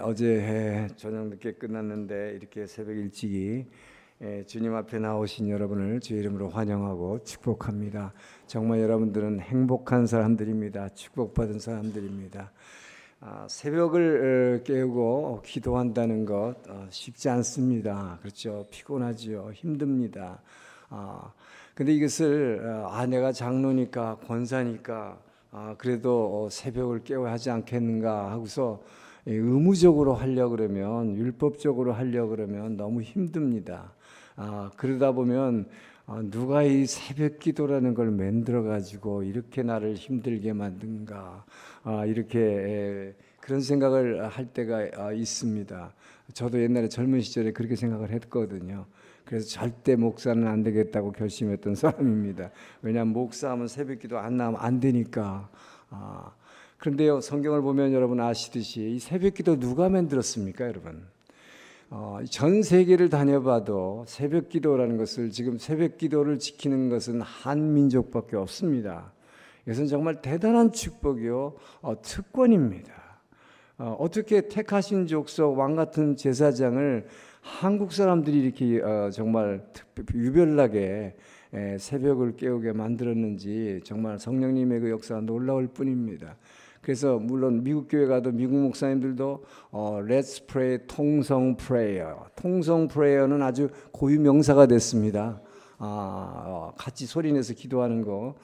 어제 저녁 늦게 끝났는데 이렇게 새벽 일찍이 주님 앞에 나오신 여러분을 주의 이름으로 환영하고 축복합니다. 정말 여러분들은 행복한 사람들입니다. 축복받은 사람들입니다. 새벽을 깨우고 기도한다는 것 쉽지 않습니다. 그렇죠? 피곤하죠. 힘듭니다. 근데 이것을 내가 장로니까 권사니까 그래도 새벽을 깨워야 하지 않겠는가 하고서 의무적으로 하려고 그러면, 율법적으로 하려고 그러면 너무 힘듭니다. 그러다 보면 누가 이 새벽 기도라는 걸 만들어 가지고 이렇게 나를 힘들게 만든가, 이렇게 그런 생각을 할 때가 있습니다. 저도 옛날에 젊은 시절에 그렇게 생각을 했거든요. 그래서 절대 목사는 안 되겠다고 결심했던 사람입니다. 왜냐하면 목사하면 새벽 기도 안 나오면 안 되니까. 그런데요, 성경을 보면 여러분 아시듯이 이 새벽 기도 누가 만들었습니까, 여러분? 전 세계를 다녀봐도 새벽 기도라는 것을, 지금 새벽 기도를 지키는 것은 한 민족밖에 없습니다. 이것은 정말 대단한 축복이요, 특권입니다. 어떻게 택하신 족속 왕 같은 제사장을 한국 사람들이 이렇게 정말 유별나게 새벽을 깨우게 만들었는지 정말 성령님의 그 역사가 놀라울 뿐입니다. 그래서 물론 미국 교회 가도 미국 목사님들도 Let's Pray 통성 프레이어, 통성 프레이어는 아주 고유 명사가 됐습니다. 같이 소리내서 기도하는 거,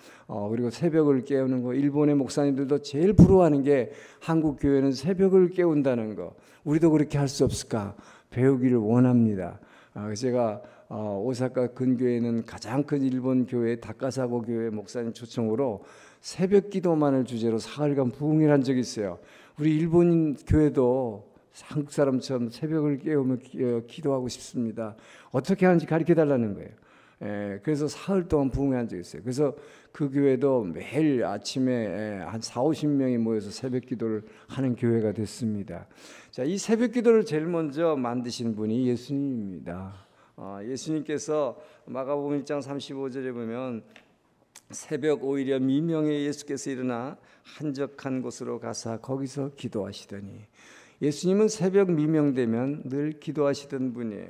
그리고 새벽을 깨우는 거. 일본의 목사님들도 제일 부러워하는 게 한국 교회는 새벽을 깨운다는 거. 우리도 그렇게 할 수 없을까 배우기를 원합니다. 제가 오사카 근교에는 가장 큰 일본 교회 다카사고 교회 목사님 초청으로 새벽 기도만을 주제로 사흘간 부흥회를 한 적이 있어요. 우리 일본 교회도 한국 사람처럼 새벽을 깨우며 기도하고 싶습니다. 어떻게 하는지 가르쳐 달라는 거예요. 그래서 사흘 동안 부흥회 한 적이 있어요. 그래서 그 교회도 매일 아침에 한 40-50명이 모여서 새벽 기도를 하는 교회가 됐습니다. 자, 이 새벽 기도를 제일 먼저 만드신 분이 예수님입니다. 예수님께서 마가복음 1장 35절에 보면 새벽 오히려 미명에 예수께서 일어나 한적한 곳으로 가사 거기서 기도하시더니, 예수님은 새벽 미명되면 늘 기도하시던 분이에요.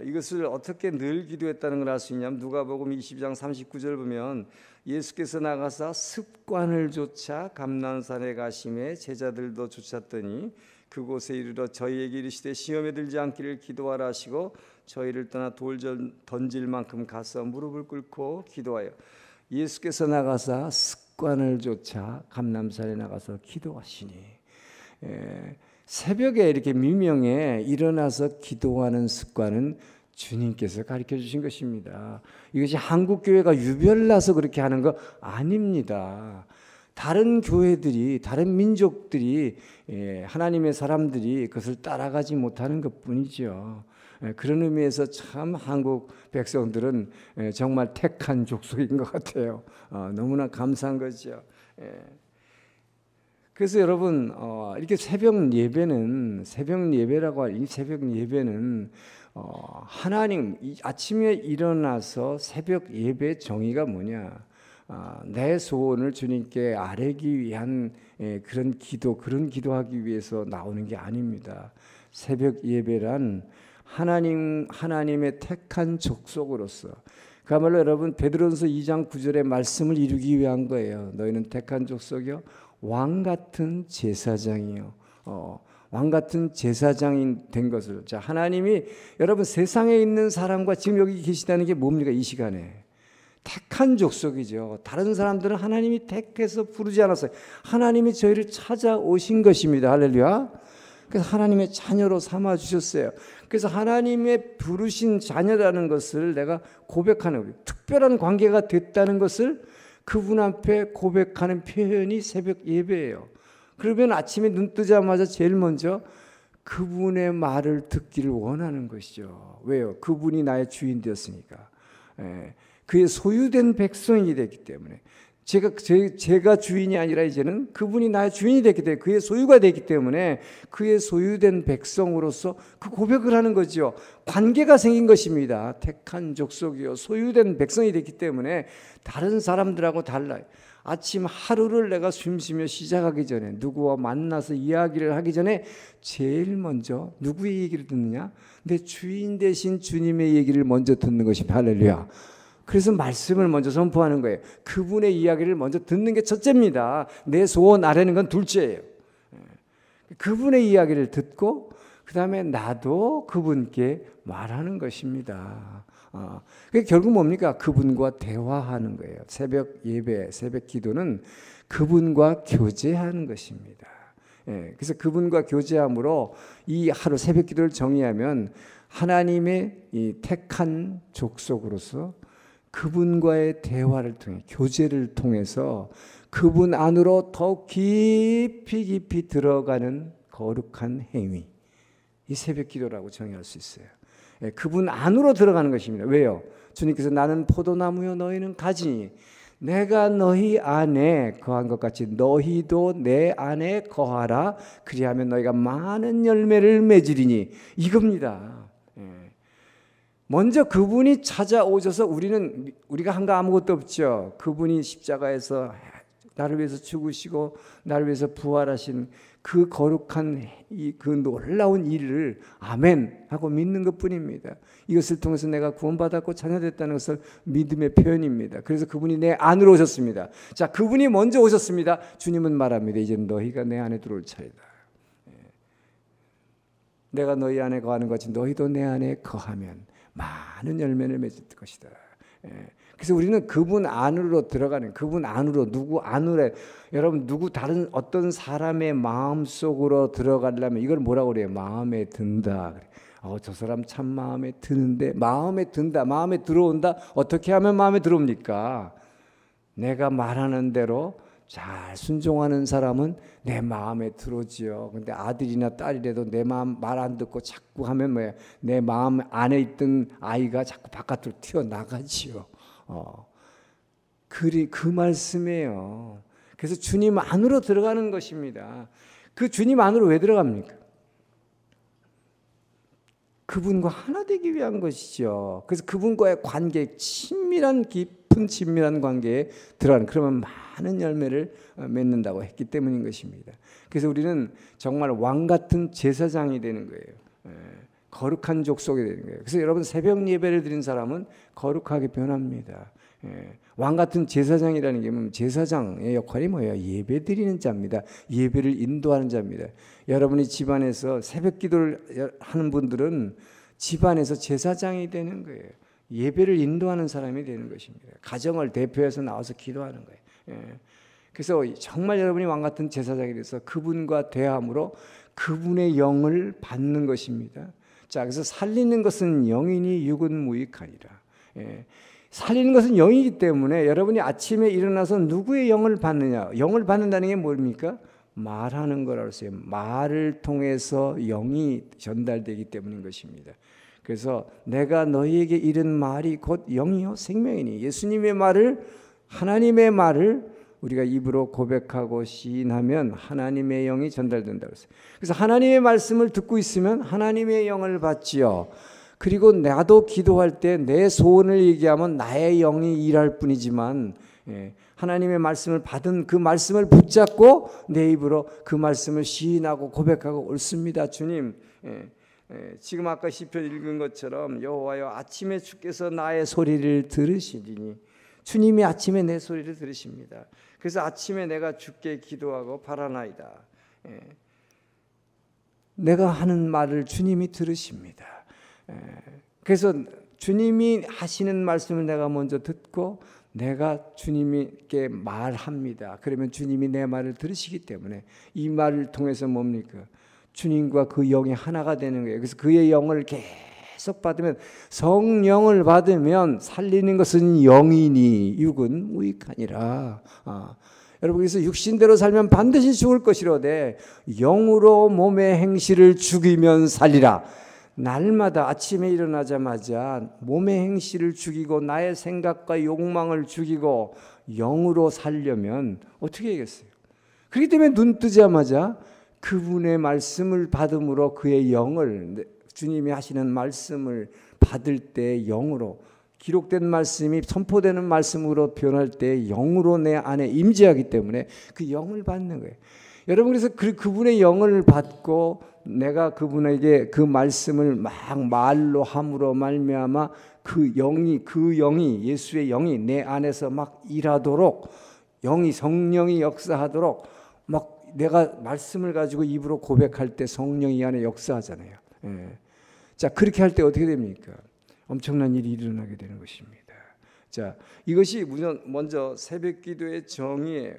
이것을 어떻게 늘 기도했다는 걸 알 수 있냐면 누가복음 20장 39절 보면 예수께서 나가사 습관을 좇아 감난산에 가심에 제자들도 쫓았더니 그곳에 이르러 저희에게 이르시되 시험에 들지 않기를 기도하라 하시고 저희를 떠나 돌 던질 만큼 가서 무릎을 꿇고 기도하여, 예수께서 나가사 습관을 좇아 감람산에 나가서 기도하시니, 새벽에 이렇게 미명에 일어나서 기도하는 습관은 주님께서 가르쳐 주신 것입니다. 이것이 한국 교회가 유별나서 그렇게 하는 거 아닙니다. 다른 교회들이, 다른 민족들이, 하나님의 사람들이 그것을 따라가지 못하는 것뿐이죠. 그런 의미에서 참 한국 백성들은 정말 택한 족속인 것 같아요. 너무나 감사한 거죠. 그래서 여러분, 이렇게 새벽 예배라고 하는 이 새벽 예배는 하나님, 아침에 일어나서 새벽 예배 정의가 뭐냐? 내 소원을 주님께 아뢰기 위한 그런 기도하기 위해서 나오는 게 아닙니다. 새벽 예배란 하나님의 택한 족속으로서, 그야말로 여러분 베드로전서 2장 9절의 말씀을 이루기 위한 거예요. 너희는 택한 족속이요 왕 같은 제사장이요. 왕 같은 제사장이 된 것을. 자, 하나님이 여러분 세상에 있는 사람과 지금 여기 계시다는 게 뭡니까? 이 시간에 택한 족속이죠. 다른 사람들은 하나님이 택해서 부르지 않았어요. 하나님이 저희를 찾아오신 것입니다. 할렐루야. 그래서 하나님의 자녀로 삼아 주셨어요. 그래서 하나님의 부르신 자녀라는 것을 내가 고백하는, 특별한 관계가 됐다는 것을 그분 앞에 고백하는 표현이 새벽 예배예요. 그러면 아침에 눈 뜨자마자 제일 먼저 그분의 말을 듣기를 원하는 것이죠. 왜요? 그분이 나의 주인 되었으니까. 그의 소유된 백성이 됐기 때문에. 제가 주인이 아니라 이제는 그분이 나의 주인이 됐기 때문에, 그의 소유가 됐기 때문에 그의 소유된 백성으로서 그 고백을 하는 거죠. 관계가 생긴 것입니다. 택한 족속이요 소유된 백성이 됐기 때문에 다른 사람들하고 달라요. 아침 하루를 내가 숨쉬며 시작하기 전에, 누구와 만나서 이야기를 하기 전에 제일 먼저 누구의 얘기를 듣느냐? 내 주인 되신 주님의 얘기를 먼저 듣는 것입니다. 할렐루야. 그래서 말씀을 먼저 선포하는 거예요. 그분의 이야기를 먼저 듣는 게 첫째입니다. 내 소원 아래는 건 둘째예요. 그분의 이야기를 듣고 그 다음에 나도 그분께 말하는 것입니다. 그게 결국 뭡니까? 그분과 대화하는 거예요. 새벽 예배, 새벽 기도는 그분과 교제하는 것입니다. 그래서 그분과 교제함으로 이 하루 새벽 기도를 정의하면 하나님의 이 택한 족속으로서 그분과의 대화를 통해, 교제를 통해서 그분 안으로 더 깊이 들어가는 거룩한 행위, 이 새벽 기도라고 정의할 수 있어요. 그분 안으로 들어가는 것입니다. 왜요? 주님께서 나는 포도나무요 너희는 가지니 내가 너희 안에 거한 것 같이 너희도 내 안에 거하라. 그리하면 너희가 많은 열매를 맺으리니, 이겁니다. 먼저 그분이 찾아오셔서 우리가 한 거 아무것도 없죠. 그분이 십자가에서 나를 위해서 죽으시고 나를 위해서 부활하신 그 거룩한 그 놀라운 일을 아멘 하고 믿는 것뿐입니다. 이것을 통해서 내가 구원받았고 자녀됐다는 것을 믿음의 표현입니다. 그래서 그분이 내 안으로 오셨습니다. 자, 그분이 먼저 오셨습니다. 주님은 말합니다. 이제 너희가 내 안에 들어올 차례다. 내가 너희 안에 거하는 것이 너희도 내 안에 거하면 많은 열매를 맺을 것이다. 그래서 우리는 그분 안으로 들어가는, 그분 안으로, 누구 안으로, 여러분 누구 다른 어떤 사람의 마음 속으로 들어가려면 이걸 뭐라고 그래요? 마음에 든다. 저 사람 참 마음에 드는데, 마음에 든다, 마음에 들어온다. 어떻게 하면 마음에 들어옵니까? 내가 말하는 대로 잘 순종하는 사람은 내 마음에 들어오지요. 근데 아들이나 딸이라도 내 마음 말 안 듣고 자꾸 하면 뭐예요? 내 마음 안에 있던 아이가 자꾸 바깥으로 튀어나가지요. 그 말씀이에요. 그래서 주님 안으로 들어가는 것입니다. 그 주님 안으로 왜 들어갑니까? 그분과 하나 되기 위한 것이죠. 그래서 그분과의 관계, 깊은 친밀한 관계에 들어가는, 그러면 많은 열매를 맺는다고 했기 때문인 것입니다. 그래서 우리는 정말 왕 같은 제사장이 되는 거예요. 거룩한 족속이 되는 거예요. 그래서 여러분 새벽 예배를 드린 사람은 거룩하게 변합니다. 왕 같은 제사장이라는 게 뭐냐면, 제사장의 역할이 뭐예요? 예배 드리는 자입니다. 예배를 인도하는 자입니다. 여러분이 집안에서 새벽 기도를 하는 분들은 집안에서 제사장이 되는 거예요. 예배를 인도하는 사람이 되는 것입니다. 가정을 대표해서 나와서 기도하는 거예요. 그래서 정말 여러분이 왕 같은 제사장이 돼서 그분과 대함으로 그분의 영을 받는 것입니다. 자, 그래서 살리는 것은 영이니 육은 무익하니라. 살리는 것은 영이기 때문에 여러분이 아침에 일어나서 누구의 영을 받느냐? 영을 받는다는 게 뭡니까? 말하는 거라고 했어요. 말을 통해서 영이 전달되기 때문인 것입니다. 그래서 내가 너희에게 이른 말이 곧 영이요 생명이니, 예수님의 말을, 하나님의 말을 우리가 입으로 고백하고 시인하면 하나님의 영이 전달된다고 했어요. 그래서 하나님의 말씀을 듣고 있으면 하나님의 영을 받지요. 그리고 나도 기도할 때 내 소원을 얘기하면 나의 영이 일할 뿐이지만, 하나님의 말씀을 받은 그 말씀을 붙잡고 내 입으로 그 말씀을 시인하고 고백하고 옳습니다. 주님, 지금 아까 시편 읽은 것처럼 여호와여 아침에 주께서 나의 소리를 들으시리니, 주님이 아침에 내 소리를 들으십니다. 그래서 아침에 내가 주께 기도하고 바라나이다. 내가 하는 말을 주님이 들으십니다. 그래서 주님이 하시는 말씀을 내가 먼저 듣고 내가 주님께 말합니다. 그러면 주님이 내 말을 들으시기 때문에 이 말을 통해서 뭡니까? 주님과 그 영이 하나가 되는 거예요. 그래서 그의 영을 계속 받으면, 성령을 받으면 살리는 것은 영이니 육은 무익하니라. 여러분, 그래서 육신대로 살면 반드시 죽을 것이로되 영으로 몸의 행실을 죽이면 살리라. 날마다 아침에 일어나자마자 몸의 행실을 죽이고 나의 생각과 욕망을 죽이고 영으로 살려면 어떻게 하겠어요? 그렇기 때문에 눈 뜨자마자 그분의 말씀을 받음으로 그의 영을, 주님이 하시는 말씀을 받을 때 영으로 기록된 말씀이 선포되는 말씀으로 변할 때 영으로 내 안에 임재하기 때문에 그 영을 받는 거예요. 여러분, 그래서 그분의 영을 받고 내가 그분에게 그 말씀을 막 말로 함으로 말미암아 그 영이 예수의 영이 내 안에서 막 일하도록, 성령이 역사하도록, 막 내가 말씀을 가지고 입으로 고백할 때 성령이 이 안에 역사하잖아요. 예. 자, 그렇게 할 때 어떻게 됩니까? 엄청난 일이 일어나게 되는 것입니다. 자, 이것이 먼저 새벽 기도의 정의예요.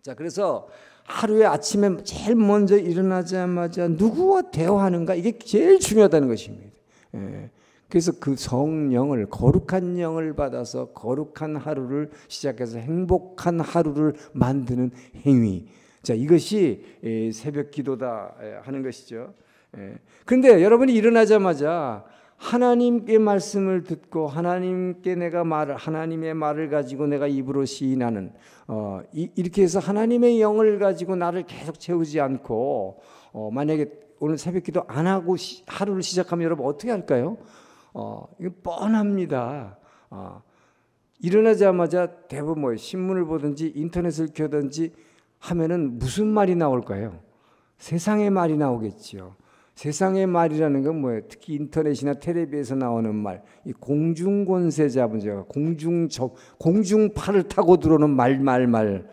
자, 그래서 하루에 아침에 제일 먼저 일어나자마자 누구와 대화하는가, 이게 제일 중요하다는 것입니다. 예. 그래서 그 성령을, 거룩한 영을 받아서 거룩한 하루를 시작해서 행복한 하루를 만드는 행위. 자, 이것이 새벽 기도다 하는 것이죠. 그런데 여러분이 일어나자마자 하나님의 말씀을 듣고 하나님께 하나님의 말을 가지고 내가 입으로 시인하는, 이렇게 해서 하나님의 영을 가지고 나를 계속 채우지 않고, 만약에 오늘 새벽 기도 안 하고 하루를 시작하면 여러분 어떻게 할까요? 이거 뻔합니다. 일어나자마자 대부분 뭐 신문을 보든지 인터넷을 켜든지 하면은 무슨 말이 나올까요? 세상의 말이 나오겠죠. 세상의 말이라는 건 뭐예요? 특히 인터넷이나 텔레비에서 나오는 말, 이 공중권세 잡은 자가 공중파를 타고 들어오는 말.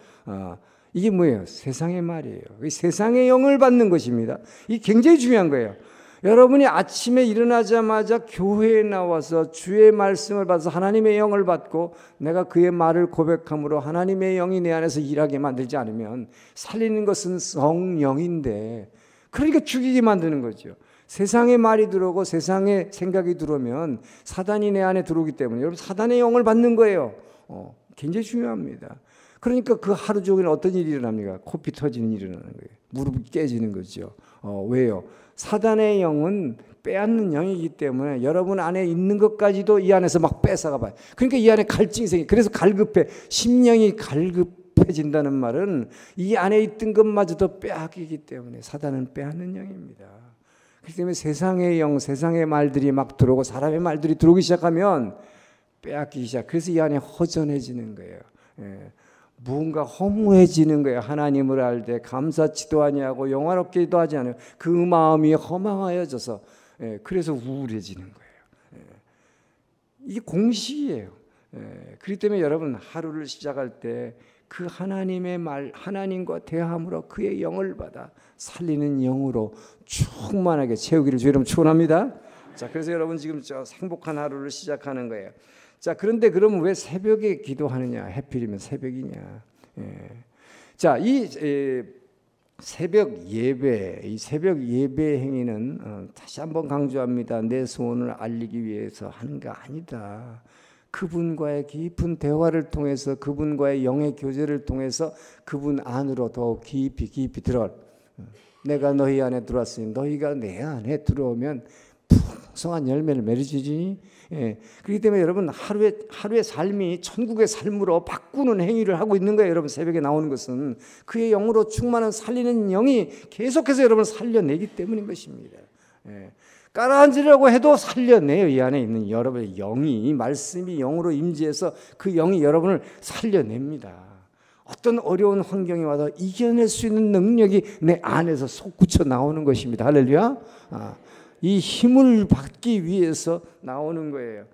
이게 뭐예요? 세상의 말이에요. 세상의 영을 받는 것입니다. 이게 굉장히 중요한 거예요. 여러분이 아침에 일어나자마자 교회에 나와서 주의 말씀을 받아서 하나님의 영을 받고 내가 그의 말을 고백함으로 하나님의 영이 내 안에서 일하게 만들지 않으면, 살리는 것은 성령인데, 그러니까 죽이게 만드는 거죠. 세상의 말이 들어오고 세상의 생각이 들어오면 사단이 내 안에 들어오기 때문에 여러분 사단의 영을 받는 거예요. 굉장히 중요합니다. 그러니까 그 하루 종일 어떤 일이 일어납니까? 코피 터지는 일이 일어나는 거예요. 무릎이 깨지는 거죠. 왜요? 사단의 영은 빼앗는 영이기 때문에 여러분 안에 있는 것까지도 이 안에서 막 뺏어가 봐요. 그러니까 이 안에 갈증이 생겨요. 그래서 갈급해. 심령이 갈급해진다는 말은 이 안에 있던 것마저도 빼앗기기 때문에 사단은 빼앗는 영입니다. 그렇기 때문에 세상의 영, 세상의 말들이 막 들어오고 사람의 말들이 들어오기 시작하면 빼앗기기 시작. 그래서 이 안에 허전해지는 거예요. 무언가 허무해지는 거예요. 하나님을 알 때 감사치도 아니하고 영화롭기도 하지 않아요. 그 마음이 허망하여져서, 그래서 우울해지는 거예요. 이게 공식이에요. 그렇기 때문에 여러분 하루를 시작할 때 그 하나님의 말, 하나님과 대함으로 그의 영을 받아 살리는 영으로 충만하게 채우기를 주 이름 축원합니다. 자, 그래서 여러분 지금 저 행복한 하루를 시작하는 거예요. 자, 그런데 그러면 왜 새벽에 기도하느냐? 하필이면 새벽이냐? 자, 이 새벽 예배, 이 새벽 예배 행위는 다시 한번 강조합니다. 내 소원을 알리기 위해서 하는 게 아니다. 그분과의 깊은 대화를 통해서, 그분과의 영의 교제를 통해서 그분 안으로 더욱 깊이 들어갈. 내가 너희 안에 들어왔으니 너희가 내 안에 들어오면 풍성한 열매를 맺으시지. 그렇기 때문에 여러분 하루의 삶이 천국의 삶으로 바꾸는 행위를 하고 있는 거예요. 여러분 새벽에 나오는 것은 그의 영으로 충만한 살리는 영이 계속해서 여러분을 살려내기 때문인 것입니다. 깔아앉으려고 해도 살려내요. 이 안에 있는 여러분의 영이, 말씀이 영으로 임재해서 그 영이 여러분을 살려냅니다. 어떤 어려운 환경이 와도 이겨낼 수 있는 능력이 내 안에서 솟구쳐 나오는 것입니다. 할렐루야. 이 힘을 받기 위해서 나오는 거예요.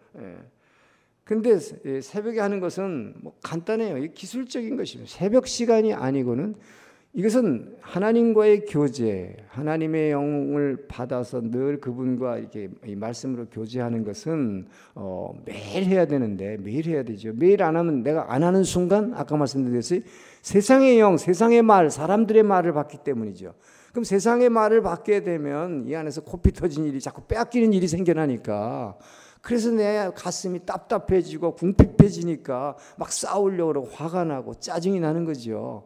그런데 새벽에 하는 것은 뭐 간단해요. 기술적인 것입니다. 새벽 시간이 아니고는 이것은 하나님과의 교제, 하나님의 영을 받아서 늘 그분과 이렇게 이 말씀으로 교제하는 것은 매일 해야 되는데, 매일 해야 되죠. 매일 안 하면 내가 안 하는 순간, 아까 말씀드렸어요, 세상의 영, 세상의 말, 사람들의 말을 받기 때문이죠. 그럼 세상의 말을 받게 되면 이 안에서 코피 터진 일이, 자꾸 빼앗기는 일이 생겨나니까, 그래서 내 가슴이 답답해지고 궁핍해지니까 막 싸우려고 그러고 화가 나고 짜증이 나는 거죠.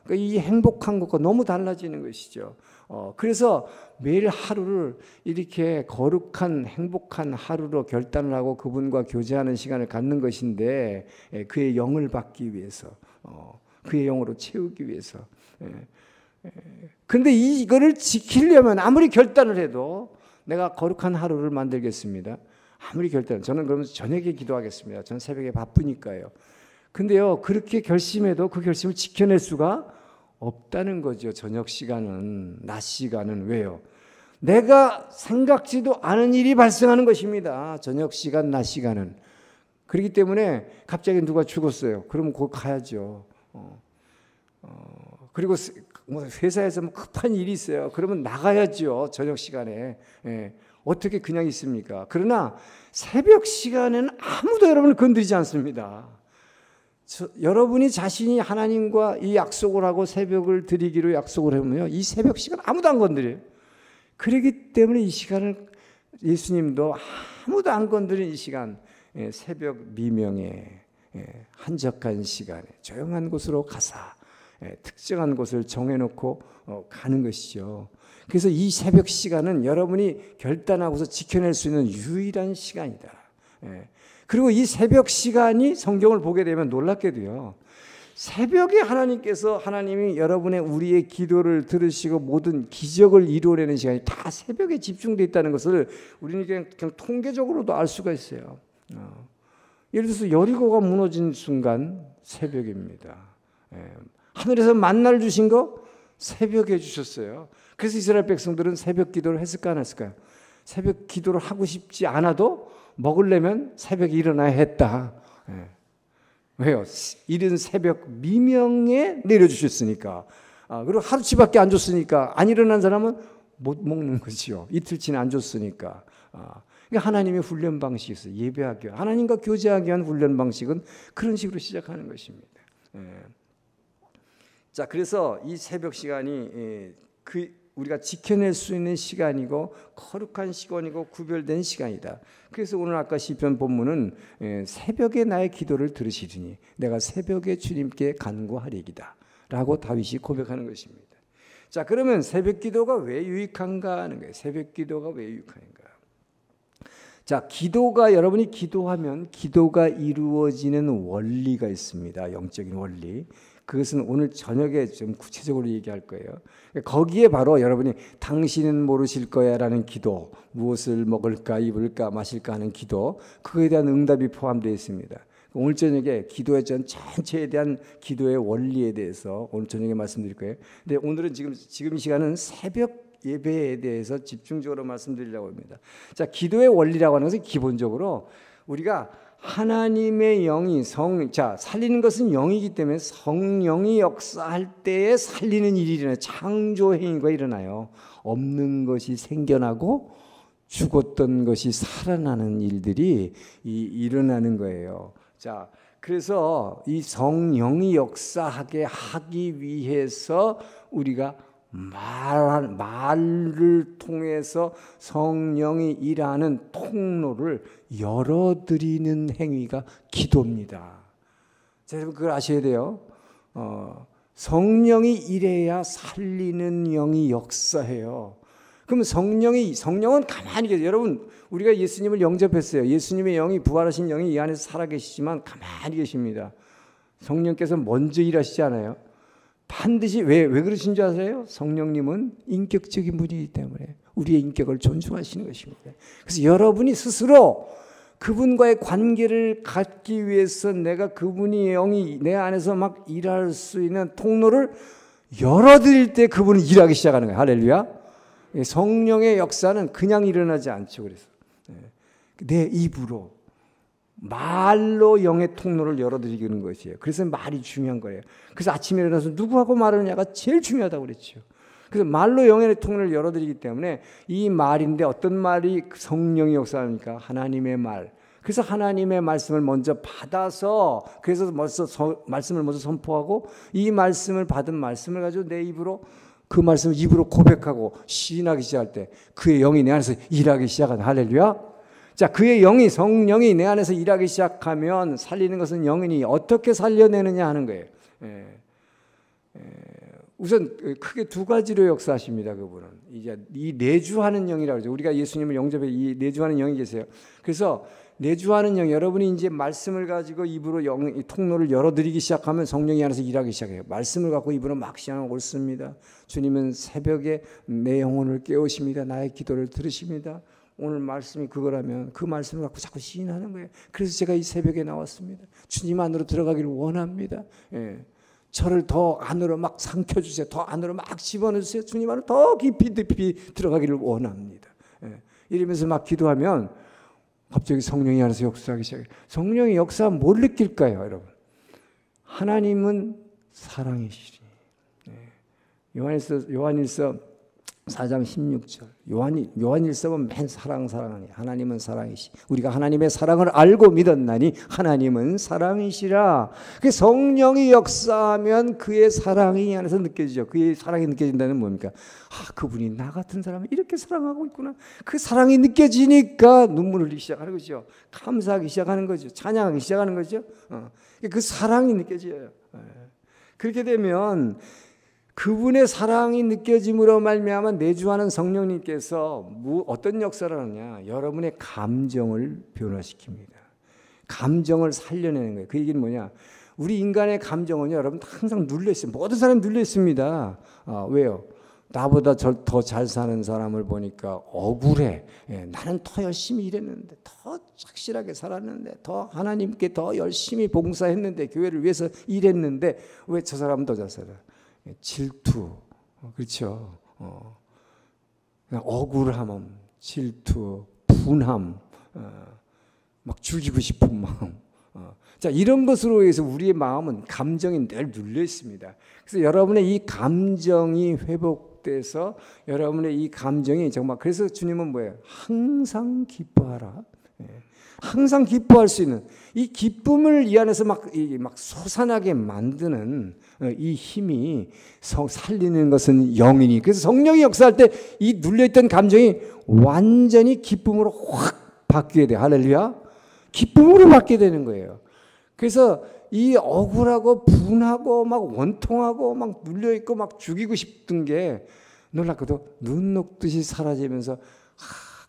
그러니까 이 행복한 것과 너무 달라지는 것이죠. 그래서 매일 하루를 이렇게 거룩한 행복한 하루로 결단을 하고 그분과 교제하는 시간을 갖는 것인데, 그의 영을 받기 위해서, 그의 영으로 채우기 위해서. 그런데 이거를 지키려면 아무리 결단을 해도 내가 거룩한 하루를 만들겠습니다, 아무리 결단, 저는 그러면서 저녁에 기도하겠습니다. 저는 새벽에 바쁘니까요. 근데요, 그렇게 결심해도 그 결심을 지켜낼 수가 없다는 거죠. 저녁 시간은, 낮 시간은. 왜요? 내가 생각지도 않은 일이 발생하는 것입니다. 저녁 시간, 낮 시간은. 그렇기 때문에 갑자기 누가 죽었어요. 그러면 거기 가야죠. 그리고 회사에서 뭐 급한 일이 있어요. 그러면 나가야죠. 저녁 시간에. 예. 어떻게 그냥 있습니까? 그러나 새벽 시간에는 아무도 여러분을 건드리지 않습니다. 여러분이 자신이 하나님과 이 약속을 하고 새벽을 드리기로 약속을 하면요, 이 새벽 시간 아무도 안 건드려요. 그렇기 때문에 이 시간을 예수님도 아무도 안 건드린 이 시간, 새벽 미명에 한적한 시간에 조용한 곳으로 가사 특정한 곳을 정해놓고 가는 것이죠. 그래서 이 새벽 시간은 여러분이 결단하고서 지켜낼 수 있는 유일한 시간이다. 그리고 이 새벽 시간이 성경을 보게 되면 놀랍게도요, 새벽에 하나님이 여러분의 우리의 기도를 들으시고 모든 기적을 이루어내는 시간이 다 새벽에 집중되어 있다는 것을 우리는 그냥 통계적으로도 알 수가 있어요. 예를 들어서 여리고가 무너진 순간 새벽입니다. 하늘에서 만나를 주신 거 새벽에 주셨어요. 그래서 이스라엘 백성들은 새벽 기도를 했을까 안 했을까요? 새벽 기도를 하고 싶지 않아도 먹으려면 새벽에 일어나야 했다. 왜요? 이른 새벽 미명에 내려주셨으니까. 그리고 하루치밖에 안 줬으니까 안 일어난 사람은 못 먹는 거지요. 이틀치는 안 줬으니까. 그러니까 하나님의 훈련 방식이 있어요. 예배하기 위한, 하나님과 교제하기 위한 훈련 방식은 그런 식으로 시작하는 것입니다. 자, 그래서 이 새벽 시간이 우리가 지켜낼 수 있는 시간이고 거룩한 시간이고 구별된 시간이다. 그래서 오늘 아까 시편 본문은 새벽에 나의 기도를 들으시리니 내가 새벽에 주님께 간구하리이다 라고 다윗이 고백하는 것입니다. 자, 그러면 새벽 기도가 왜 유익한가 하는 거예요. 새벽 기도가 왜 유익한가? 자, 기도가, 여러분이 기도하면 기도가 이루어지는 원리가 있습니다. 영적인 원리. 그것은 오늘 저녁에 좀 구체적으로 얘기할 거예요. 거기에 바로 여러분이 당신은 모르실 거야 라는 기도, 무엇을 먹을까 입을까 마실까 하는 기도, 그거에 대한 응답이 포함되어 있습니다. 오늘 저녁에 기도의 전체에 대한 기도의 원리에 대해서 오늘 저녁에 말씀드릴 거예요. 근데 오늘은 지금 시간은 새벽 예배에 대해서 집중적으로 말씀드리려고 합니다. 자, 기도의 원리라고 하는 것은 기본적으로 우리가 하나님의 영이 살리는 것은 영이기 때문에 성령이 역사할 때에 살리는 일이 일어나요. 창조 행위가 일어나요. 없는 것이 생겨나고 죽었던 것이 살아나는 일들이 일어나는 거예요. 자, 그래서 이 성령이 역사하게 하기 위해서 우리가 말을 통해서 성령이 일하는 통로를 열어드리는 행위가 기도입니다. 자, 여러분 그걸 아셔야 돼요. 성령이 일해야 살리는 영이 역사해요. 그럼 성령은 가만히 계세요. 여러분, 우리가 예수님을 영접했어요. 예수님의 영이, 부활하신 영이 이 안에서 살아계시지만 가만히 계십니다. 성령께서 먼저 일하시지 않아요? 반드시 왜 그러신 줄 아세요? 성령님은 인격적인 분이기 때문에 우리의 인격을 존중하시는 것입니다. 그래서 여러분이 스스로 그분과의 관계를 갖기 위해서 내가 그분의 영이 내 안에서 막 일할 수 있는 통로를 열어드릴 때 그분은 일하기 시작하는 거예요. 할렐루야. 성령의 역사는 그냥 일어나지 않죠. 그래서 내 입으로 말로 영의 통로를 열어드리는 것이에요. 그래서 말이 중요한 거예요. 그래서 아침에 일어나서 누구하고 말하느냐가 제일 중요하다고 그랬죠. 그래서 말로 영의 통로를 열어드리기 때문에 이 말인데 어떤 말이 성령이 역사합니까? 하나님의 말. 그래서 하나님의 말씀을 먼저 받아서 그래서 말씀을 먼저 선포하고 이 말씀을 받은 말씀을 가지고 내 입으로 그 말씀을 입으로 고백하고 시인하기 시작할 때 그의 영이 내 안에서 일하기 시작한다. 할렐루야. 자, 그의 영이, 성령이 내 안에서 일하기 시작하면 살리는 것은 영이니 어떻게 살려내느냐 하는 거예요. 우선 크게 두 가지로 역사하십니다. 그분은 이제 이 내주하는 영이라고 그러죠. 우리가 예수님을 영접해 이 내주하는 영이 계세요. 그래서 내주하는 영, 여러분이 이제 말씀을 가지고 입으로 이 통로를 열어드리기 시작하면 성령이 안에서 일하기 시작해요. 말씀을 갖고 입으로 막 시작하고 옳습니다. 주님은 새벽에 내 영혼을 깨우십니다. 나의 기도를 들으십니다. 오늘 말씀이 그거라면 그 말씀을 갖고 자꾸 시인하는 거예요. 그래서 제가 이 새벽에 나왔습니다. 주님 안으로 들어가기를 원합니다. 예. 저를 더 안으로 막 삼켜주세요. 더 안으로 막 집어넣으세요. 주님 안으로 더 깊이 들어가기를 원합니다. 예. 이러면서 막 기도하면 갑자기 성령이 안에서 역사하기 시작해요. 성령이 역사하면 뭘 느낄까요, 여러분? 하나님은 사랑이시리. 예. 요한일서 4장 16절. 요한일서는 맨 사랑하니 하나님은 사랑이시. 우리가 하나님의 사랑을 알고 믿었나니 하나님은 사랑이시라. 그 성령이 역사하면 그의 사랑이 안에서 느껴지죠. 그의 사랑이 느껴진다는 뭡니까? 그분이 나 같은 사람을 이렇게 사랑하고 있구나. 그 사랑이 느껴지니까 눈물을 흘리기 시작하는 거죠. 감사하기 시작하는 거죠. 찬양하기 시작하는 거죠. 그 사랑이 느껴져요. 그렇게 되면 그분의 사랑이 느껴짐으로 말미암아 내주하는 성령님께서 어떤 역사를 하느냐? 여러분의 감정을 변화시킵니다. 감정을 살려내는 거예요. 그 얘기는 뭐냐? 우리 인간의 감정은요, 여러분 항상 눌려 있어요. 모든 사람이 눌려 있습니다. 왜요? 나보다 더 잘 사는 사람을 보니까 억울해. 예, 나는 더 열심히 일했는데, 더 착실하게 살았는데, 더 하나님께 더 열심히 봉사했는데, 교회를 위해서 일했는데 왜 저 사람은 더 잘 살아? 질투, 그렇죠. 억울함, 질투, 분함, 막 죽이고 싶은 마음. 자, 이런 것으로 해서 우리의 마음은 감정이 늘 눌려 있습니다. 그래서 여러분의 이 감정이 회복돼서 여러분의 이 감정이 정말, 그래서 주님은 뭐예요? 항상 기뻐하라. 항상 기뻐할 수 있는 이 기쁨을 이 안에서 막 솟아나게 만드는 이 힘이 살리는 것은 영이니, 그래서 성령이 역사할 때 이 눌려있던 감정이 완전히 기쁨으로 확 바뀌게 돼. 할렐루야. 기쁨으로 바뀌게 되는 거예요. 그래서 이 억울하고 분하고 막 원통하고 막 눌려있고 막 죽이고 싶던 게 놀랍게도 눈 녹듯이 사라지면서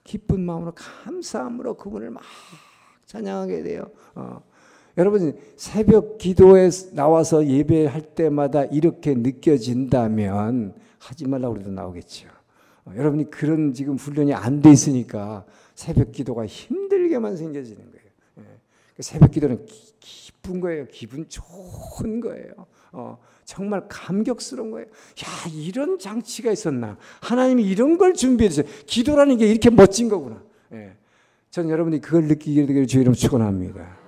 기쁜 마음으로 감사함으로 그분을 막 찬양하게 돼요. 여러분 새벽 기도에 나와서 예배할 때마다 이렇게 느껴진다면 하지 말라고 해도 나오겠죠. 여러분이 그런 지금 훈련이 안 돼 있으니까 새벽 기도가 힘들게만 생겨지는 거예요. 새벽 기도는 기쁜 거예요. 기분 좋은 거예요. 정말 감격스러운 거예요. 야, 이런 장치가 있었나? 하나님이 이런 걸 준비해 주세요. 기도라는 게 이렇게 멋진 거구나. 전 여러분이 그걸 느끼게 되기를 주의 이름으로 축원합니다.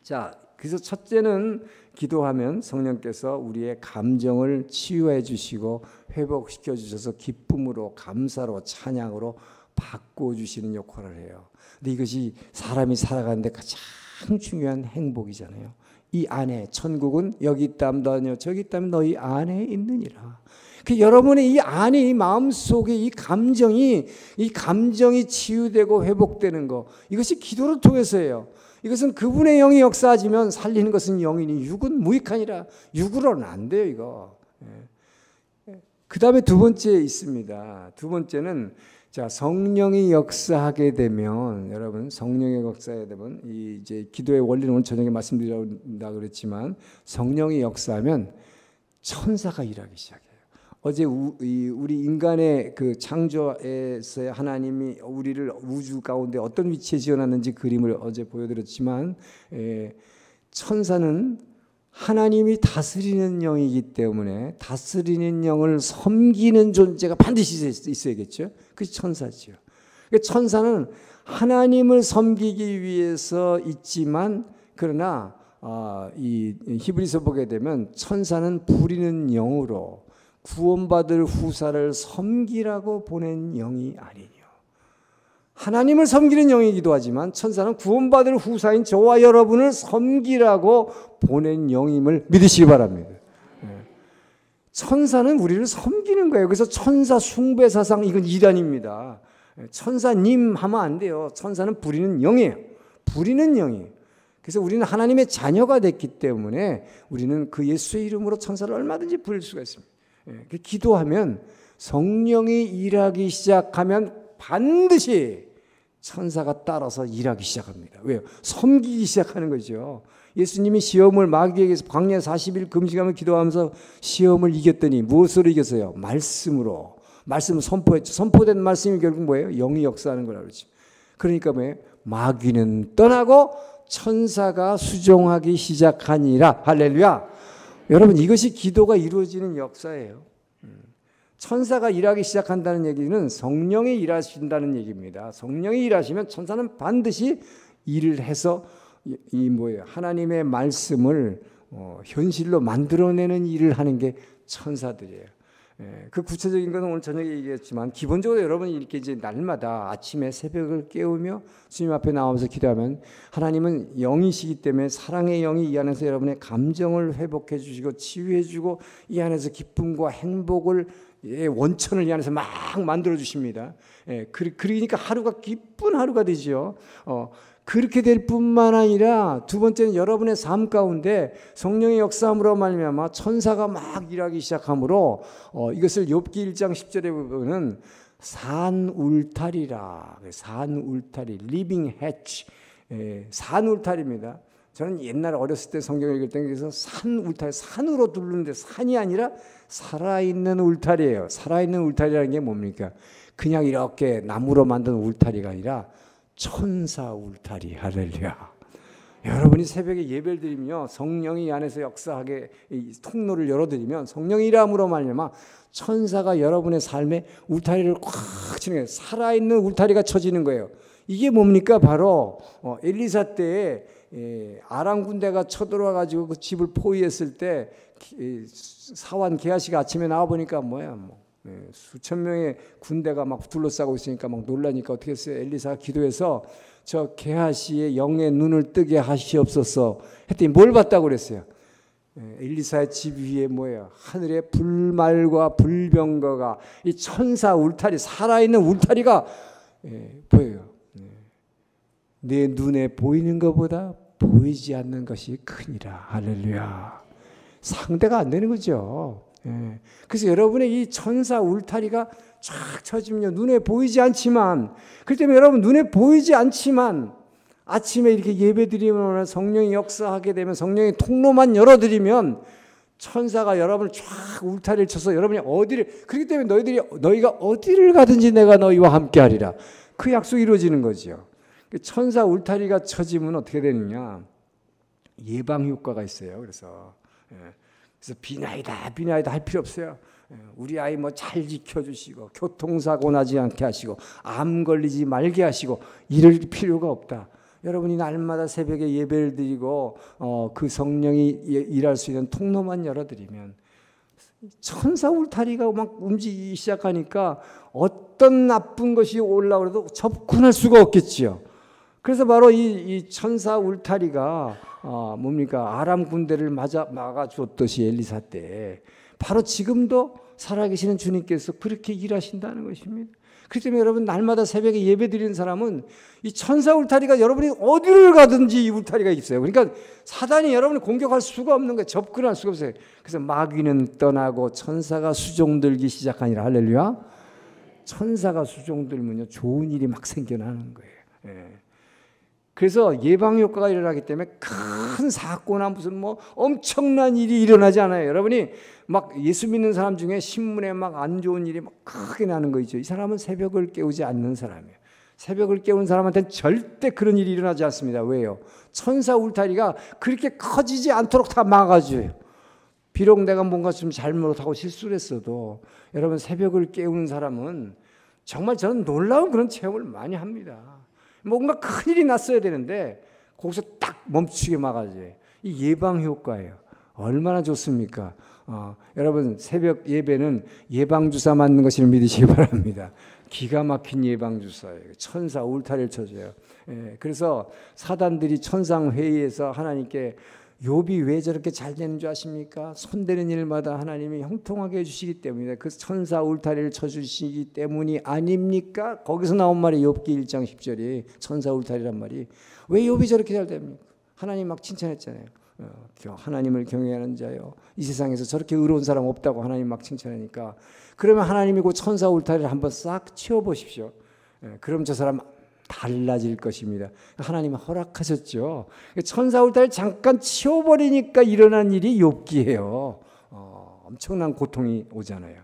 자, 그래서 첫째는 기도하면 성령께서 우리의 감정을 치유해 주시고 회복시켜 주셔서 기쁨으로, 감사로, 찬양으로 바꿔주시는 역할을 해요. 근데 이것이 사람이 살아가는데 가장 중요한 행복이잖아요. 이 안에, 천국은 여기 있다면 너냐 저기 있다면 너희 안에 있느니라. 그 여러분의 이 안에, 이 마음속에 이 감정이 치유되고 회복되는 거, 이것이 기도를 통해서예요. 이것은 그분의 영이 역사하지면 살리는 것은 영이니 육은 무익하니라. 육으로는 안 돼요, 이거. 그 다음에 두 번째 있습니다. 두 번째는, 자, 성령이 역사하게 되면, 여러분, 성령이 역사하게 되면, 이제 기도의 원리는 오늘 저녁에 말씀드린다 그랬지만, 성령이 역사하면 천사가 일하기 시작해요. 어제 우리 인간의 그 창조에서 하나님이 우리를 우주 가운데 어떤 위치에 지어놨는지 그림을 어제 보여드렸지만, 천사는 하나님이 다스리는 영이기 때문에 다스리는 영을 섬기는 존재가 반드시 있어야겠죠. 그게 천사죠. 천사는 하나님을 섬기기 위해서 있지만, 그러나 이 히브리서 보게 되면 천사는 부리는 영으로 구원받을 후사를 섬기라고 보낸 영이 아니뇨. 하나님을 섬기는 영이기도 하지만 천사는 구원받을 후사인 저와 여러분을 섬기라고 보낸 영임을 믿으시기 바랍니다. 천사는 우리를 섬기는 거예요. 그래서 천사 숭배사상, 이건 이단입니다. 천사님 하면 안 돼요. 천사는 부리는 영이에요. 부리는 영이에요. 그래서 우리는 하나님의 자녀가 됐기 때문에 우리는 그 예수의 이름으로 천사를 얼마든지 부릴 수가 있습니다. 기도하면, 성령이 일하기 시작하면 반드시 천사가 따라서 일하기 시작합니다. 왜요? 섬기기 시작하는 거죠. 예수님이 시험을 마귀에게서 광야 40일 금식하며 기도하면서 시험을 이겼더니 무엇으로 이겼어요? 말씀으로. 말씀을 선포했죠. 선포된 말씀이 결국 뭐예요? 영이 역사하는 거라고 그러죠. 그러니까 뭐예요? 마귀는 떠나고 천사가 수종하기 시작하니라. 할렐루야. 여러분, 이것이 기도가 이루어지는 역사예요. 천사가 일하기 시작한다는 얘기는 성령이 일하신다는 얘기입니다. 성령이 일하시면 천사는 반드시 일을 해서 이 뭐예요? 하나님의 말씀을 현실로 만들어내는 일을 하는 게 천사들이에요. 그 구체적인 것은 오늘 저녁에 얘기했지만 기본적으로 여러분이 이렇게 이제 날마다 아침에 새벽을 깨우며 주님 앞에 나와서 기도하면 하나님은 영이시기 때문에 사랑의 영이 이 안에서 여러분의 감정을 회복해 주시고 치유해 주고 이 안에서 기쁨과 행복을 원천을 이 안에서 막 만들어 주십니다. 그러니까 하루가 기쁜 하루가 되죠. 그렇게 될 뿐만 아니라 두 번째는 여러분의 삶 가운데 성령의 역사함으로 말미암아 천사가 막 일하기 시작하므로 이것을 욥기 1장 10절에 보면은 산 울타리라. 산 울타리, 리빙 해치, 산 울타리입니다. 저는 옛날 어렸을 때 성경을 읽을 때 그래서 산 울타리, 산으로 둘르는데 산이 아니라 살아있는 울타리예요. 살아있는 울타리라는 게 뭡니까? 그냥 이렇게 나무로 만든 울타리가 아니라 천사 울타리. 할렐루야. 여러분이 새벽에 예배를 드리며 성령이 안에서 역사하게 통로를 열어드리면 성령의 일함으로 말미암아 천사가 여러분의 삶에 울타리를 꽉 치는 거예요. 살아있는 울타리가 쳐지는 거예요. 이게 뭡니까? 바로 엘리사 때에 아람 군대가 쳐들어와 가지고 그 집을 포위했을 때 사환 게하시가 아침에 나와 보니까 뭐야, 수천 명의 군대가 막 둘러싸고 있으니까 막 놀라니까 어떻게 했어요? 엘리사가 기도해서 저 게하시의 영의 눈을 뜨게 하시옵소서 했더니 뭘 봤다고 그랬어요? 엘리사의 집 위에 뭐예요? 하늘에 불말과 불병거가 이 천사 울타리, 살아있는 울타리가 보여요. 내 눈에 보이는 것보다 보이지 않는 것이 크니라. 할렐루야. 상대가 안 되는 거죠. 그래서 여러분의 이 천사 울타리가 쫙 쳐지면요, 눈에 보이지 않지만, 그렇기 때문에 여러분 눈에 보이지 않지만 아침에 이렇게 예배드리면 성령이 역사하게 되면 성령의 통로만 열어드리면 천사가 여러분을 쫙 울타리를 쳐서 여러분이 어디를, 그렇기 때문에 너희가 어디를 가든지 내가 너희와 함께 하리라. 그 약속이 이루어지는 거죠. 천사 울타리가 쳐지면 어떻게 되느냐? 예방 효과가 있어요. 그래서 비나이다 할 필요 없어요. 우리 아이 뭐 잘 지켜주시고 교통사고 나지 않게 하시고 암 걸리지 말게 하시고 이럴 필요가 없다. 여러분이 날마다 새벽에 예배를 드리고 그 성령이 일할 수 있는 통로만 열어드리면 천사 울타리가 막 움직이기 시작하니까 어떤 나쁜 것이 올라오려도 접근할 수가 없겠지요. 그래서 바로 이 천사 울타리가 뭡니까? 아람 군대를 막아주었듯이 엘리사 때 바로 지금도 살아계시는 주님께서 그렇게 일하신다는 것입니다. 그렇기 때문에 여러분 날마다 새벽에 예배 드리는 사람은 이 천사 울타리가 여러분이 어디를 가든지 이 울타리가 있어요. 그러니까 사단이 여러분을 공격할 수가 없는 거예요. 접근할 수가 없어요. 그래서 마귀는 떠나고 천사가 수종들기 시작하니라. 할렐루야. 천사가 수종들면요 좋은 일이 막 생겨나는 거예요. 그래서 예방 효과가 일어나기 때문에 큰 사고나 무슨 뭐 엄청난 일이 일어나지 않아요. 여러분이 막 예수 믿는 사람 중에 신문에 막 안 좋은 일이 막 크게 나는 거 있죠. 이 사람은 새벽을 깨우지 않는 사람이에요. 새벽을 깨우는 사람한테는 절대 그런 일이 일어나지 않습니다. 왜요? 천사 울타리가 그렇게 커지지 않도록 다 막아줘요. 비록 내가 뭔가 좀 잘못하고 실수를 했어도 여러분 새벽을 깨우는 사람은 정말 저는 놀라운 그런 체험을 많이 합니다. 뭔가 큰일이 났어야 되는데 거기서 딱 멈추게 막아줘요. 이 예방 효과예요. 얼마나 좋습니까? 여러분 새벽 예배는 예방주사 맞는 것을 믿으시기 바랍니다. 기가 막힌 예방주사예요. 천사 울타리를 쳐줘요. 그래서 사단들이 천상회의에서 하나님께 욥이 왜 저렇게 잘 되는 줄 아십니까? 손대는 일마다 하나님이 형통하게 해주시기 때문에 그 천사 울타리를 쳐주시기 때문이 아닙니까? 거기서 나온 말이 욥기 1장 10절이 천사 울타리란 말이 왜 욥이 저렇게 잘 됩니까? 하나님 막 칭찬했잖아요. 하나님을 경외하는 자요 이 세상에서 저렇게 의로운 사람 없다고 하나님 막 칭찬하니까 그러면 하나님이 그 천사 울타리를 한번 싹 치워보십시오. 그럼 저 사람 달라질 것입니다. 하나님이 허락하셨죠. 천사 울타리를 잠깐 치워버리니까 일어난 일이 욥기예요. 엄청난 고통이 오잖아요.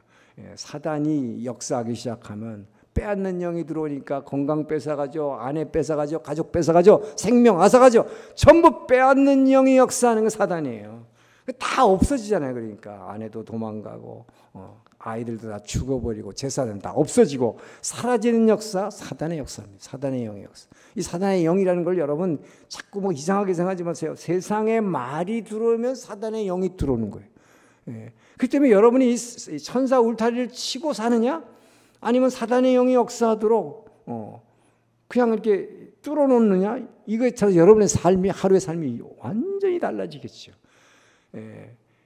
사단이 역사하기 시작하면 빼앗는 영이 들어오니까 건강 뺏어가죠, 아내 뺏어가죠, 가족 뺏어가죠, 생명 앗아가죠. 전부 빼앗는 영이 역사하는 건 사단이에요. 다 없어지잖아요. 그러니까 아내도 도망가고 아이들도 다 죽어버리고 재산은 다 없어지고 사라지는 역사, 사단의 역사입니다. 사단의 영의 역사. 이 사단의 영이라는 걸 여러분 자꾸 뭐 이상하게 생각하지 마세요. 세상에 말이 들어오면 사단의 영이 들어오는 거예요. 그렇기 때문에 여러분이 이 천사 울타리를 치고 사느냐, 아니면 사단의 영이 역사하도록 그냥 이렇게 뚫어놓느냐, 이거에 따라서 여러분의 삶이, 하루의 삶이 완전히 달라지겠죠.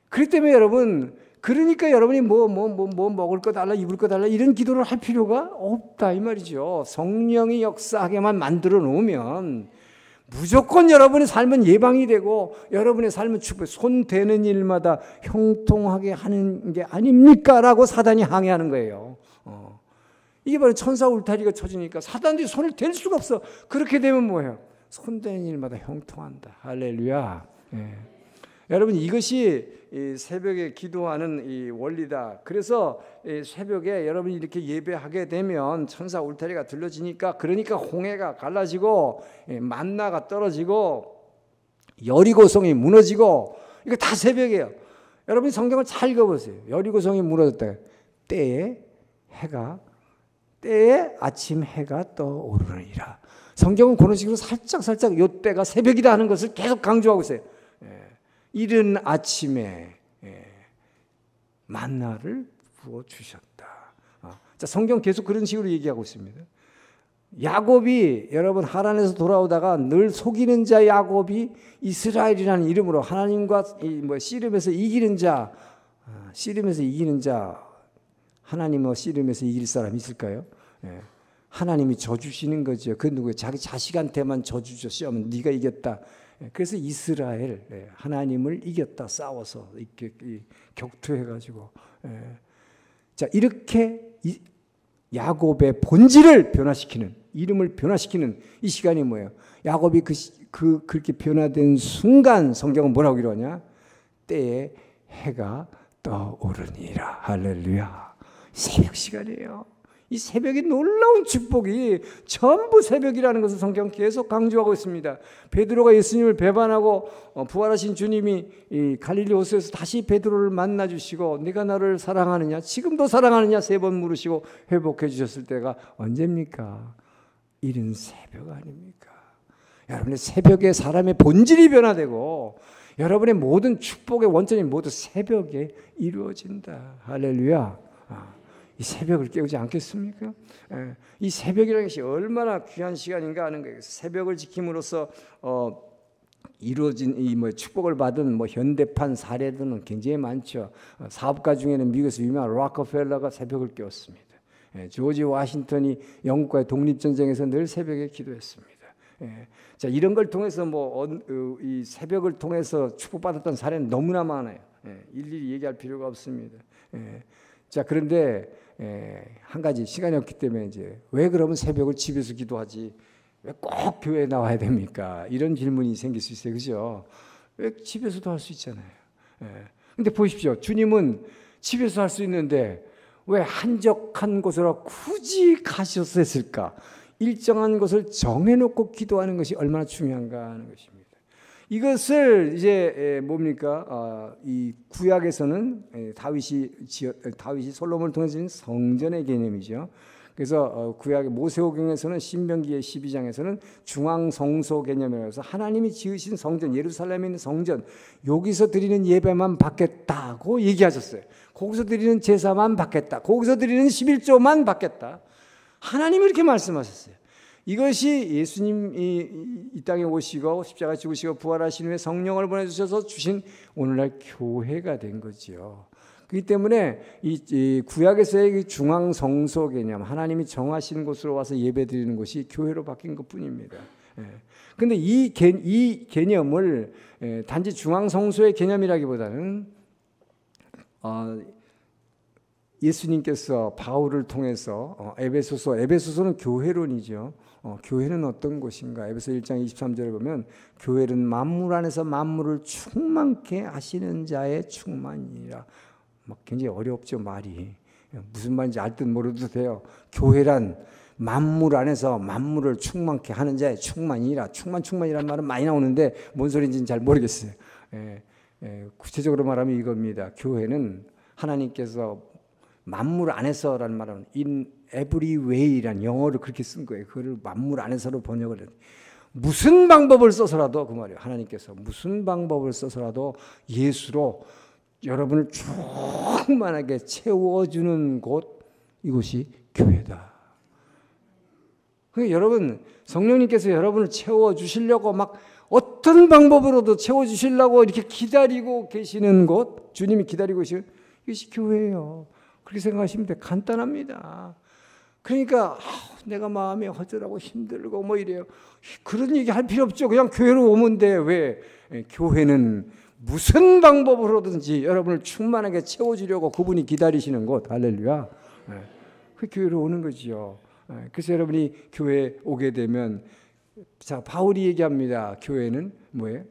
그렇기 때문에 여러분, 그러니까 여러분이 뭐 먹을 거 달라, 입을 거 달라, 이런 기도를 할 필요가 없다 이 말이죠. 성령이 역사하게만 만들어 놓으면 무조건 여러분의 삶은 예방이 되고 여러분의 삶은 축복, 손 대는 일마다 형통하게 하는 게 아닙니까? 라고 사단이 항의하는 거예요. 이게 바로 천사 울타리가 쳐지니까 사단들이 손을 댈 수가 없어. 그렇게 되면 뭐예요? 손 대는 일마다 형통한다. 할렐루야. 여러분, 이것이 이 새벽에 기도하는 이 원리다. 그래서 이 새벽에 여러분이 이렇게 예배하게 되면 천사 울타리가 들려지니까, 그러니까 홍해가 갈라지고 만나가 떨어지고 여리고성이 무너지고, 이거 다 새벽이에요. 여러분이 성경을 잘 읽어보세요. 여리고성이 무너졌다. 때에 아침 해가 떠오르느니라. 성경은 그런 식으로 살짝 요 때가 새벽이다 하는 것을 계속 강조하고 있어요. 이른 아침에 만나를 부어주셨다. 자, 성경 계속 그런 식으로 얘기하고 있습니다. 야곱이, 여러분, 하란에서 돌아오다가 늘 속이는 자 야곱이 이스라엘이라는 이름으로 하나님과 씨름에서 이기는 자, 하나님과 씨름에서 이길 사람이 있을까요? 하나님이 져주시는 거죠. 그 누구예요? 자기 자식한테만 져주죠. 시험은 네가 이겼다. 그래서 이스라엘, 하나님을 이겼다. 싸워서 이렇게 격투해가지고. 자, 이렇게 야곱의 본질을 변화시키는, 이름을 변화시키는 이 시간이 뭐예요? 야곱이 그렇게 변화된 순간 성경은 뭐라고 기록하냐? 때에 해가 떠오르니라. 할렐루야. 새벽 시간이에요. 이 새벽의 놀라운 축복이 전부 새벽이라는 것을 성경 계속 강조하고 있습니다. 베드로가 예수님을 배반하고 부활하신 주님이 이 갈릴리 호수에서 다시 베드로를 만나 주시고 네가 나를 사랑하느냐, 지금도 사랑하느냐 3번 물으시고 회복해 주셨을 때가 언제입니까? 이른 새벽 아닙니까? 여러분의 새벽에 사람의 본질이 변화되고 여러분의 모든 축복의 원천이 모두 새벽에 이루어진다. 할렐루야. 이 새벽을 깨우지 않겠습니까? 이 새벽이라는 것이 얼마나 귀한 시간인가 하는 거예요. 새벽을 지킴으로써 이루어진 이 축복을 받은 현대판 사례들은 굉장히 많죠. 사업가 중에는 미국에서 유명한 록펠러가 새벽을 깨웠습니다. 조지 워싱턴이 영국과의 독립전쟁에서 늘 새벽에 기도했습니다. 자, 이런 걸 통해서 이 새벽을 통해서 축복받았던 사례는 너무나 많아요. 일일이 얘기할 필요가 없습니다. 자, 그런데 한 가지, 시간이 없기 때문에 이제 왜 그러면 새벽을 집에서 기도하지? 왜 꼭 교회에 나와야 됩니까? 이런 질문이 생길 수 있어요. 그죠? 왜 집에서도 할 수 있잖아요. 근데 보십시오. 주님은 집에서 할 수 있는데 왜 한적한 곳으로 굳이 가셨을까? 일정한 곳을 정해놓고 기도하는 것이 얼마나 중요한가 하는 것입니다. 이것을 이제 뭡니까? 이 구약에서는 다윗이 솔로몬을 통해서 성전의 개념이죠. 그래서 구약의 모세오경에서는 신명기의 12장에서는 중앙성소 개념이라고 해서 하나님이 지으신 성전, 예루살렘에 있는 성전, 여기서 드리는 예배만 받겠다고 얘기하셨어요. 거기서 드리는 제사만 받겠다. 거기서 드리는 11조만 받겠다. 하나님이 이렇게 말씀하셨어요. 이것이 예수님이 이 땅에 오시고 십자가 죽으시고 부활하신 후에 성령을 보내주셔서 주신 오늘날 교회가 된 거죠. 그렇기 때문에 이 구약에서의 중앙성소 개념, 하나님이 정하신 곳으로 와서 예배드리는 것이 교회로 바뀐 것뿐입니다. 그런데 이 개념을 단지 중앙성소의 개념이라기보다는 예수님께서 바울을 통해서 에베소서는 교회론이죠. 교회는 어떤 곳인가? 에베소 1장 23절에 보면 교회는 만물 안에서 만물을 충만케 하시는 자의 충만이라. 굉장히 어렵죠, 말이. 무슨 말인지 알 듯 모르도 돼요. 교회란 만물 안에서 만물을 충만케 하는 자의 충만이라. 충만이란 말은 많이 나오는데 뭔 소리인지는 잘 모르겠어요. 구체적으로 말하면 이겁니다. 교회는 하나님께서 만물 안에서라는 말은 in every way라는 영어를 그렇게 쓴 거예요. 그걸 만물 안에서로 번역을 해요. 무슨 방법을 써서라도 그 말이에요. 하나님께서 무슨 방법을 써서라도 예수로 여러분을 충만하게 채워주는 곳, 이곳이 교회다. 그러니까 여러분, 성령님께서 여러분을 채워주시려고 막 어떤 방법으로도 채워주시려고 이렇게 기다리고 계시는 곳, 주님이 기다리고 계시는 이것이 교회예요. 그렇게 생각하시면 돼. 간단합니다. 그러니까 내가 마음이 허전하고 힘들고 뭐 이래요. 그런 얘기 할 필요 없죠. 그냥 교회로 오면 돼. 왜? 교회는 무슨 방법으로든지 여러분을 충만하게 채워주려고 그분이 기다리시는 곳. 할렐루야. 그 교회로 오는 거지요. 그래서 여러분이 교회에 오게 되면, 자, 바울이 얘기합니다. 교회는 뭐예요?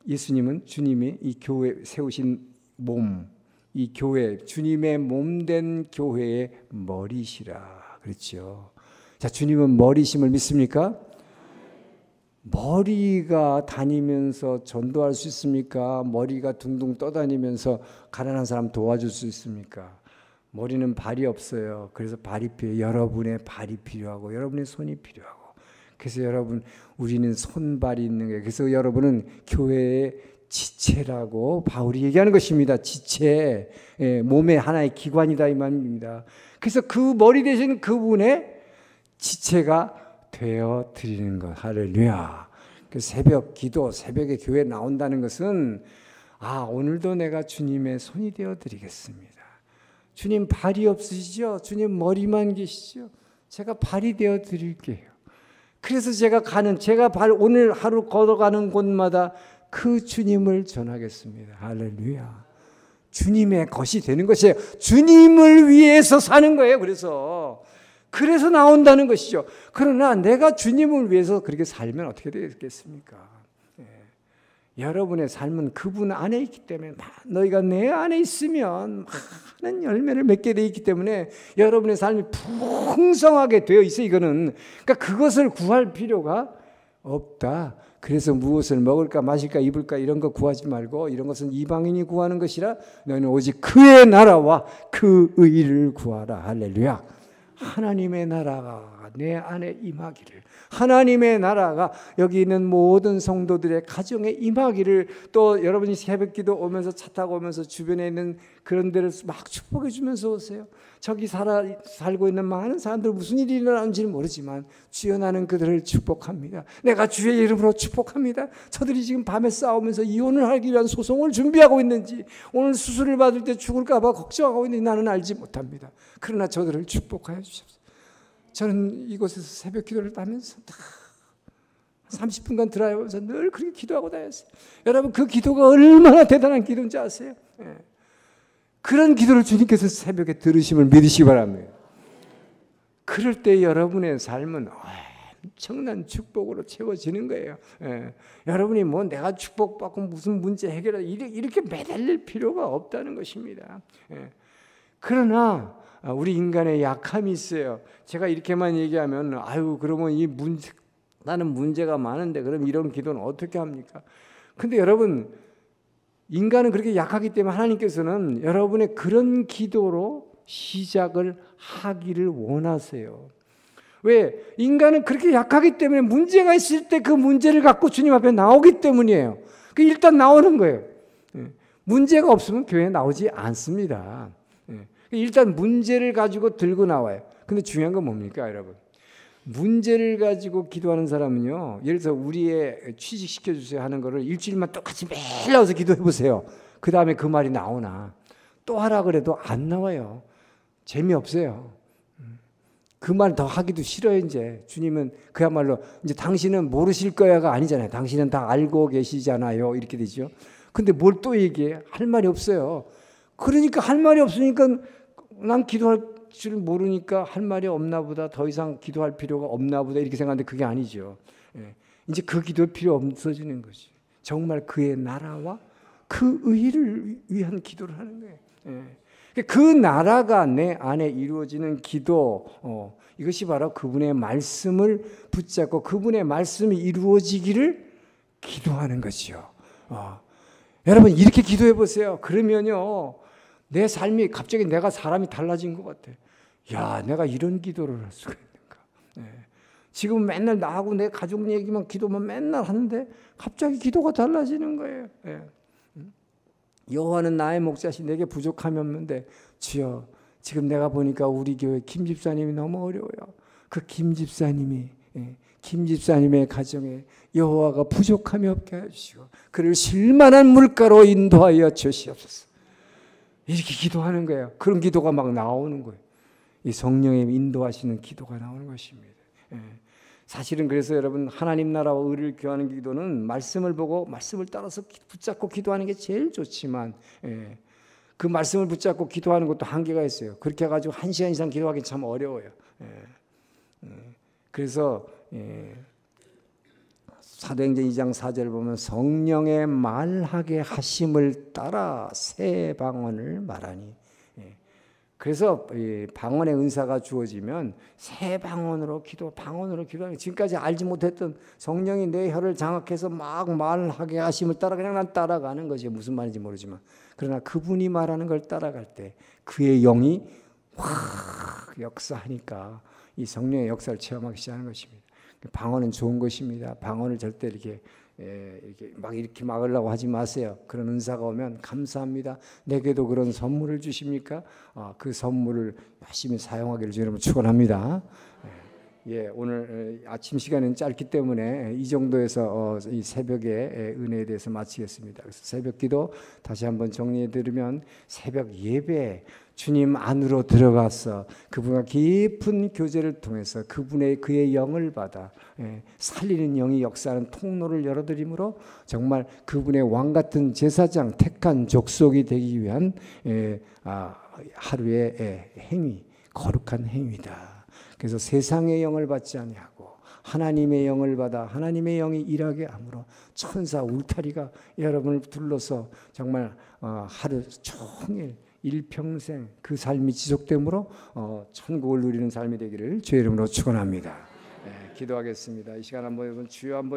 예수님은 주님이 이 교회 세우신 몸, 이 교회, 주님의 몸된 교회의 머리시라. 그렇죠. 자, 주님은 머리심을 믿습니까? 머리가 다니면서 전도할 수 있습니까? 머리가 둥둥 떠다니면서 가난한 사람 도와줄 수 있습니까? 머리는 발이 없어요. 그래서 발이 필요해요. 여러분의 발이 필요하고 여러분의 손이 필요하고. 그래서 여러분, 우리는 손발이 있는 거예요. 그래서 여러분은 교회의 지체라고 바울이 얘기하는 것입니다. 지체, 몸의 하나의 기관이다 이 말입니다. 그래서 그 머리 되시는 그분의 지체가 되어 드리는 것. 할렐루야. 그 새벽 기도, 새벽에 교회에 나온다는 것은, 오늘도 내가 주님의 손이 되어 드리겠습니다. 주님 발이 없으시죠? 주님 머리만 계시죠? 제가 발이 되어 드릴게요. 그래서 제가 오늘 하루 걸어가는 곳마다 그 주님을 전하겠습니다. 할렐루야. 주님의 것이 되는 것이에요. 주님을 위해서 사는 거예요. 그래서 나온다는 것이죠. 그러나 내가 주님을 위해서 그렇게 살면 어떻게 되겠습니까? 여러분의 삶은 그분 안에 있기 때문에, 너희가 내 안에 있으면 많은 열매를 맺게 되어 있기 때문에 여러분의 삶이 풍성하게 되어 있어요. 그러니까 그것을 구할 필요가 없다. 그래서 무엇을 먹을까 마실까 입을까 이런 거 구하지 말고, 이런 것은 이방인이 구하는 것이라 너희는 오직 그의 나라와 그 의를 구하라. 할렐루야. 하나님의 나라가 내 안에 임하기를, 하나님의 나라가 여기 있는 모든 성도들의 가정에 임하기를, 또 여러분이 새벽기도 오면서 차 타고 오면서 주변에 있는 그런 데를 막 축복해 주면서 오세요. 저기 살고 있는 많은 사람들 무슨 일이 일어나는지는 모르지만 주여 나는 그들을 축복합니다. 내가 주의 이름으로 축복합니다. 저들이 지금 밤에 싸우면서 이혼을 하기 위한 소송을 준비하고 있는지, 오늘 수술을 받을 때 죽을까 봐 걱정하고 있는지 나는 알지 못합니다. 그러나 저들을 축복하여 주십시오. 저는 이곳에서 새벽 기도를 하면서 30분간 드라이브하면서 늘 그렇게 기도하고 다녔어요. 여러분, 그 기도가 얼마나 대단한 기도인지 아세요? 그런 기도를 주님께서 새벽에 들으심을 믿으시기 바랍니다. 그럴 때 여러분의 삶은 엄청난 축복으로 채워지는 거예요. 여러분이 뭐 내가 축복받고 무슨 문제 해결하다 이렇게 매달릴 필요가 없다는 것입니다. 그러나 우리 인간의 약함이 있어요. 제가 이렇게만 얘기하면 그러면 나는 문제가 많은데 그럼 이런 기도는 어떻게 합니까? 근데 여러분, 인간은 그렇게 약하기 때문에 하나님께서는 여러분의 그런 기도로 시작을 하기를 원하세요. 왜? 인간은 그렇게 약하기 때문에 문제가 있을 때 그 문제를 갖고 주님 앞에 나오기 때문이에요. 일단 나오는 거예요. 문제가 없으면 교회에 나오지 않습니다. 일단 문제를 가지고 들고 나와요. 근데 중요한 건 뭡니까, 여러분? 문제를 가지고 기도하는 사람은요, 예를 들어서 우리의 취직시켜주세요 하는 거를 일주일만 똑같이 매일 나와서 기도해 보세요. 그 다음에 그 말이 나오나? 또 하라 그래도 안 나와요. 재미없어요. 그 말 더 하기도 싫어요. 이제 주님은 그야말로 이제 당신은 모르실 거야가 아니잖아요. 당신은 다 알고 계시잖아요. 이렇게 되죠. 근데 뭘 또 얘기해? 할 말이 없어요. 그러니까 할 말이 없으니까 난 기도할 줄 모르니까 할 말이 없나 보다, 더 이상 기도할 필요가 없나 보다 이렇게 생각하는데 그게 아니죠. 이제 그 기도 필요 없어지는 거지. 정말 그의 나라와 그 의를 위한 기도를 하는 거예요. 그 나라가 내 안에 이루어지는 기도, 이것이 바로 그분의 말씀을 붙잡고 그분의 말씀이 이루어지기를 기도하는 것이요. 여러분 이렇게 기도해 보세요. 그러면요 내 삶이 갑자기 내가 사람이 달라진 것 같아. 야, 내가 이런 기도를 할 수가 있는가? 네. 지금 맨날 나하고 내 가족 얘기만 기도만 맨날 하는데 갑자기 기도가 달라지는 거예요. 네. 여호와는 나의 목자시 내게 부족함이 없는데 주여 지금 내가 보니까 우리 교회 김 집사님이 너무 어려워요. 그 김 집사님이 김 집사님의 가정에 여호와가 부족함이 없게 해주시고 그를 실만한 물가로 인도하여 주시옵소서. 이렇게 기도하는 거예요. 그런 기도가 막 나오는 거예요. 이 성령의 인도하시는 기도가 나오는 것입니다. 사실은 그래서 여러분 하나님 나라와 의를 구하는 기도는 말씀을 보고 말씀을 따라서 붙잡고 기도하는 게 제일 좋지만 그 말씀을 붙잡고 기도하는 것도 한계가 있어요. 그렇게 해가지고 1시간 이상 기도하기 참 어려워요. 그래서 사도행전 2장 4절을 보면 성령의 말하게 하심을 따라 새 방언을 말하니 그래서 방언의 은사가 주어지면 새 방언으로 기도하는 지금까지 알지 못했던 성령이 내 혀를 장악해서 막 말하게 하심을 따라 그냥 난 따라가는 거지. 무슨 말인지 모르지만 그러나 그분이 말하는 걸 따라갈 때 그의 영이 확 역사하니까 이 성령의 역사를 체험하기 시작하는 것입니다. 방언은 좋은 것입니다. 방언을 절대 이렇게 막으려고 하지 마세요. 그런 은사가 오면 감사합니다. 내게도 그런 선물을 주십니까? 그 선물을 열심히 사용하기를 주님으로 축원합니다. 오늘 아침 시간은 짧기 때문에 이 정도에서 이 새벽의 은혜에 대해서 마치겠습니다. 그래서 새벽 기도 다시 한번 정리해 드리면 새벽 예배 주님 안으로 들어가서 그분과 깊은 교제를 통해서 그의 영을 받아 살리는 영이 역사하는 통로를 열어드림으로 정말 그분의 왕 같은 제사장 택한 족속이 되기 위한 하루의 행위, 거룩한 행위다. 그래서 세상의 영을 받지 아니하고 하나님의 영을 받아 하나님의 영이 일하게 함으로 천사 울타리가 여러분을 둘러서 정말 하루 종일 일평생 그 삶이 지속되므로 천국을 누리는 삶이 되기를 주의 이름으로 축원합니다. 기도하겠습니다. 이 시간 한번 여러분 주여 한번